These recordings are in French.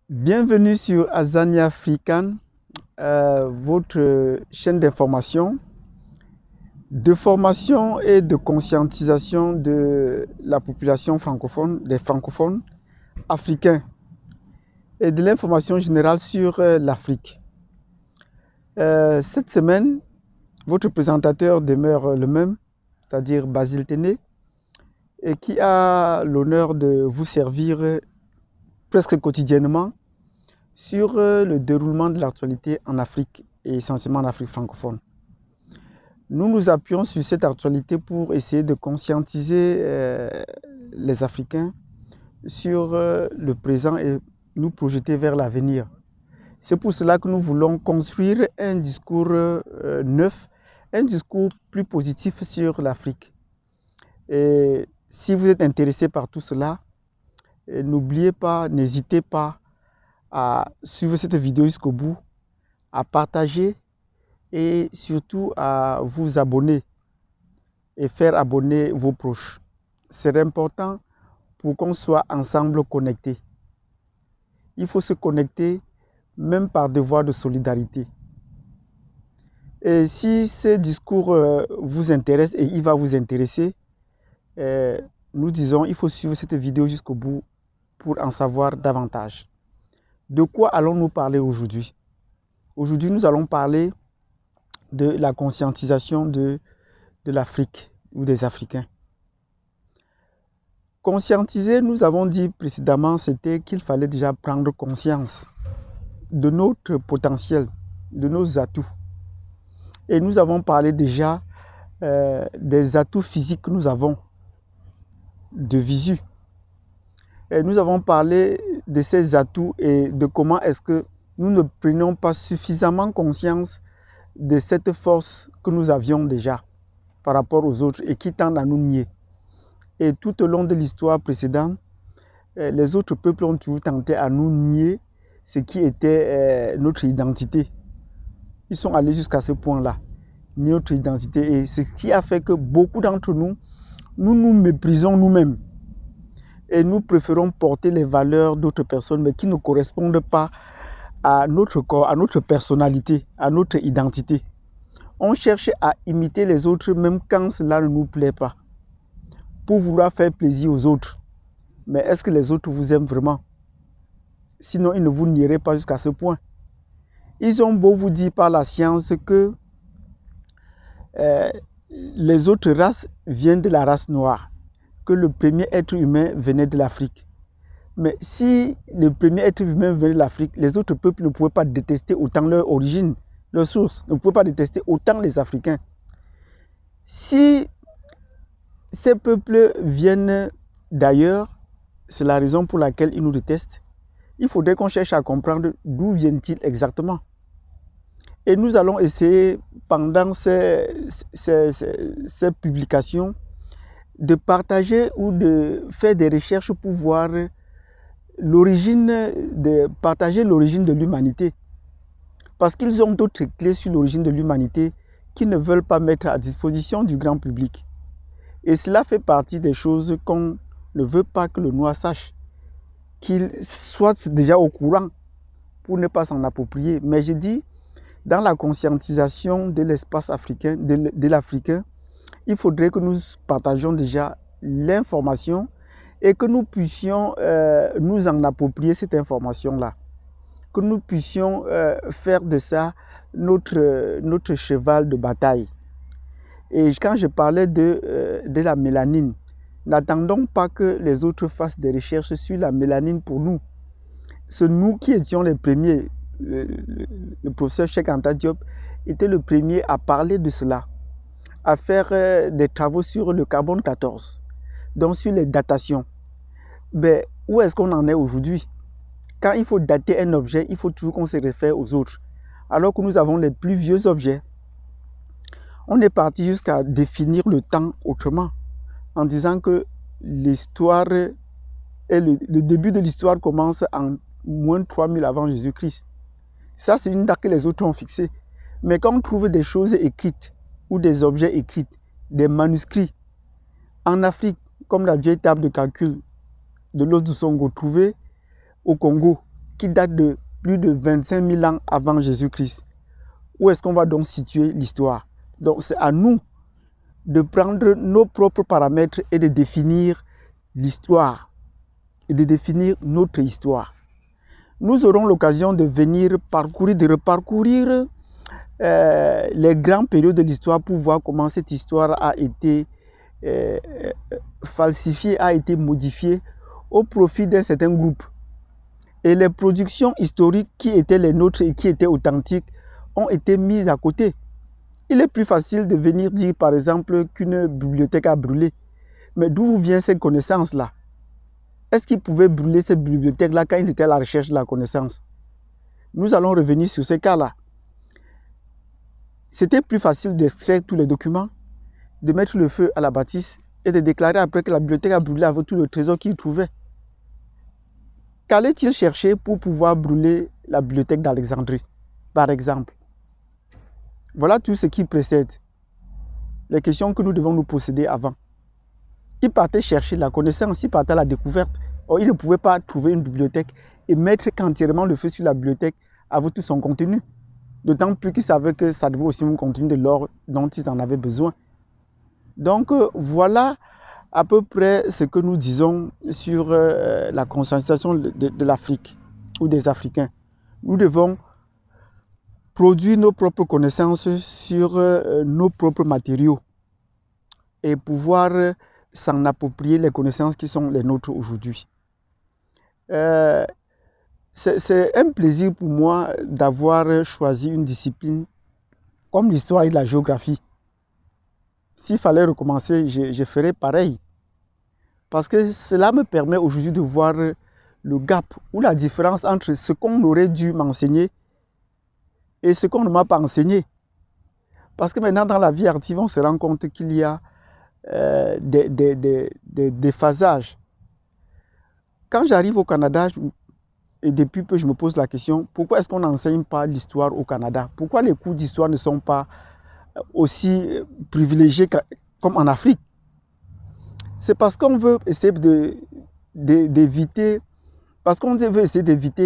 Bienvenue sur Azania African, votre chaîne d'information, de formation et de conscientisation de la population francophone, des francophones africains et de l'information générale sur l'Afrique. Cette semaine, votre présentateur demeure le même, c'est-à-dire Basile Téné, et qui a l'honneur de vous servir presque quotidiennement sur le déroulement de l'actualité en Afrique et essentiellement en Afrique francophone. Nous nous appuyons sur cette actualité pour essayer de conscientiser les Africains sur le présent et nous projeter vers l'avenir. C'est pour cela que nous voulons construire un discours neuf, un discours plus positif sur l'Afrique. Et si vous êtes intéressé par tout cela, n'oubliez pas, n'hésitez pas à suivre cette vidéo jusqu'au bout, à partager et surtout à vous abonner et faire abonner vos proches. C'est important pour qu'on soit ensemble connectés. Il faut se connecter même par devoir de solidarité. Et si ce discours vous intéresse et il va vous intéresser, nous disons il faut suivre cette vidéo jusqu'au bout pour en savoir davantage. De quoi allons-nous parler aujourd'hui? Aujourd'hui, nous allons parler de la conscientisation de l'Afrique ou des Africains. Conscientiser, nous avons dit précédemment, c'était qu'il fallait déjà prendre conscience de notre potentiel, de nos atouts. Et nous avons parlé déjà des atouts physiques que nous avons, de visu. Et nous avons parlé de ces atouts et de comment est-ce que nous ne prenons pas suffisamment conscience de cette force que nous avions déjà par rapport aux autres et qui tendent à nous nier. Et tout au long de l'histoire précédente, les autres peuples ont toujours tenté à nous nier ce qui était notre identité. Ils sont allés jusqu'à ce point-là, nier notre identité. Et c'est ce qui a fait que beaucoup d'entre nous, nous méprisons nous-mêmes. Et nous préférons porter les valeurs d'autres personnes, mais qui ne correspondent pas à notre corps, à notre personnalité, à notre identité. On cherche à imiter les autres même quand cela ne nous plaît pas, pour vouloir faire plaisir aux autres. Mais est-ce que les autres vous aiment vraiment? Sinon, ils ne vous nieraient pas jusqu'à ce point. Ils ont beau vous dire par la science que les autres races viennent de la race noire, que le premier être humain venait de l'Afrique. Mais si le premier être humain venait de l'Afrique, les autres peuples ne pouvaient pas détester autant leur origine, leur source, ne pouvaient pas détester autant les Africains. Si ces peuples viennent d'ailleurs, c'est la raison pour laquelle ils nous détestent. Il faudrait qu'on cherche à comprendre d'où viennent-ils exactement. Et nous allons essayer, pendant ces publications, de partager ou de faire des recherches pour voir partager l'origine de l'humanité. Parce qu'ils ont d'autres clés sur l'origine de l'humanité qu'ils ne veulent pas mettre à disposition du grand public. Et cela fait partie des choses qu'on ne veut pas que le noir sache, qu'il soit déjà au courant pour ne pas s'en approprier. Mais je dis, dans la conscientisation de l'espace africain, de l'Africain, il faudrait que nous partagions déjà l'information et que nous puissions nous en approprier cette information-là. Que nous puissions faire de ça notre cheval de bataille. Et quand je parlais de la mélanine, n'attendons pas que les autres fassent des recherches sur la mélanine pour nous. C'est nous qui étions les premiers. Le professeur Cheikh Anta Diop était le premier à parler de cela, à faire des travaux sur le carbone 14, donc sur les datations. Mais où est-ce qu'on en est aujourd'hui? Quand il faut dater un objet, il faut toujours qu'on se réfère aux autres. Alors que nous avons les plus vieux objets. On est parti jusqu'à définir le temps autrement, en disant que l'histoire, le début de l'histoire commence en moins de 3000 avant Jésus-Christ. Ça, c'est une date que les autres ont fixée. Mais quand on trouve des choses écrites, ou des objets écrits, des manuscrits, en Afrique, comme la vieille table de calcul de l'os du Songo trouvée au Congo, qui date de plus de 25 000 ans avant Jésus-Christ. Où est-ce qu'on va donc situer l'histoire? Donc c'est à nous de prendre nos propres paramètres et de définir l'histoire et de définir notre histoire. Nous aurons l'occasion de venir parcourir, de reparcourir les grandes périodes de l'histoire pour voir comment cette histoire a été falsifiée, a été modifiée au profit d'un certain groupe. Et les productions historiques qui étaient les nôtres et qui étaient authentiques ont été mises à côté. Il est plus facile de venir dire par exemple qu'une bibliothèque a brûlé. Mais d'où vient cette connaissance-là? Est-ce qu'ils pouvaient brûler cette bibliothèque-là quand ils étaient à la recherche de la connaissance? Nous allons revenir sur ces cas-là. C'était plus facile d'extraire tous les documents, de mettre le feu à la bâtisse et de déclarer après que la bibliothèque a brûlé avec tout le trésor qu'ils trouvaient. Qu'allait-il chercher pour pouvoir brûler la bibliothèque d'Alexandrie, par exemple? Voilà tout ce qui précède. Les questions que nous devons nous posséder avant. Il partait chercher la connaissance, il partait à la découverte. Or, il ne pouvait pas trouver une bibliothèque et mettre entièrement le feu sur la bibliothèque avec tout son contenu. D'autant plus qu'ils savaient que ça devait aussi contenir de l'or dont ils en avaient besoin. Donc, voilà à peu près ce que nous disons sur la conscientisation de l'Afrique ou des Africains. Nous devons produire nos propres connaissances sur nos propres matériaux et pouvoir s'en approprier les connaissances qui sont les nôtres aujourd'hui. C'est un plaisir pour moi d'avoir choisi une discipline comme l'histoire et la géographie. S'il fallait recommencer, je ferais pareil. Parce que cela me permet aujourd'hui de voir le gap ou la différence entre ce qu'on aurait dû m'enseigner et ce qu'on ne m'a pas enseigné. Parce que maintenant, dans la vie active, on se rend compte qu'il y a des déphasages. Quand j'arrive au Canada, et depuis peu, je me pose la question, pourquoi est-ce qu'on n'enseigne pas l'histoire au Canada? Pourquoi les cours d'histoire ne sont pas aussi privilégiés comme en Afrique? C'est parce qu'on veut essayer d'éviter,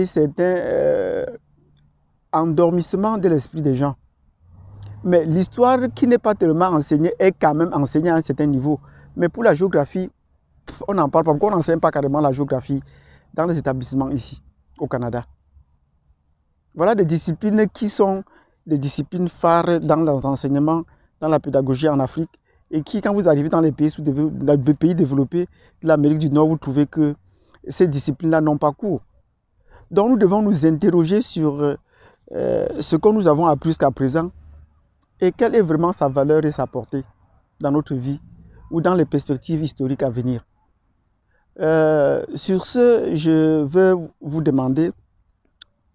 certains endormissements de l'esprit des gens. Mais l'histoire qui n'est pas tellement enseignée est quand même enseignée à un certain niveau. Mais pour la géographie, on n'en parle pas. Pourquoi on n'enseigne pas carrément la géographie dans les établissements ici, au Canada? Voilà des disciplines qui sont des disciplines phares dans les enseignements, dans la pédagogie en Afrique, et qui, quand vous arrivez dans les pays développés de l'Amérique du Nord, vous trouvez que ces disciplines-là n'ont pas cours. Donc nous devons nous interroger sur ce que nous avons appris jusqu'à présent et quelle est vraiment sa valeur et sa portée dans notre vie ou dans les perspectives historiques à venir. Sur ce, je veux vous demander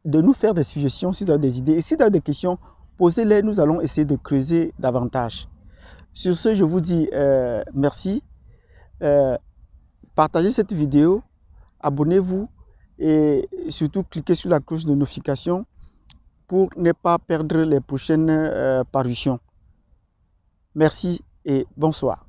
de nous faire des suggestions si vous avez des idées. Et si vous avez des questions, posez-les, nous allons essayer de creuser davantage. Sur ce, je vous dis merci. Partagez cette vidéo, abonnez-vous et surtout cliquez sur la cloche de notification pour ne pas perdre les prochaines parutions. Merci et bonsoir.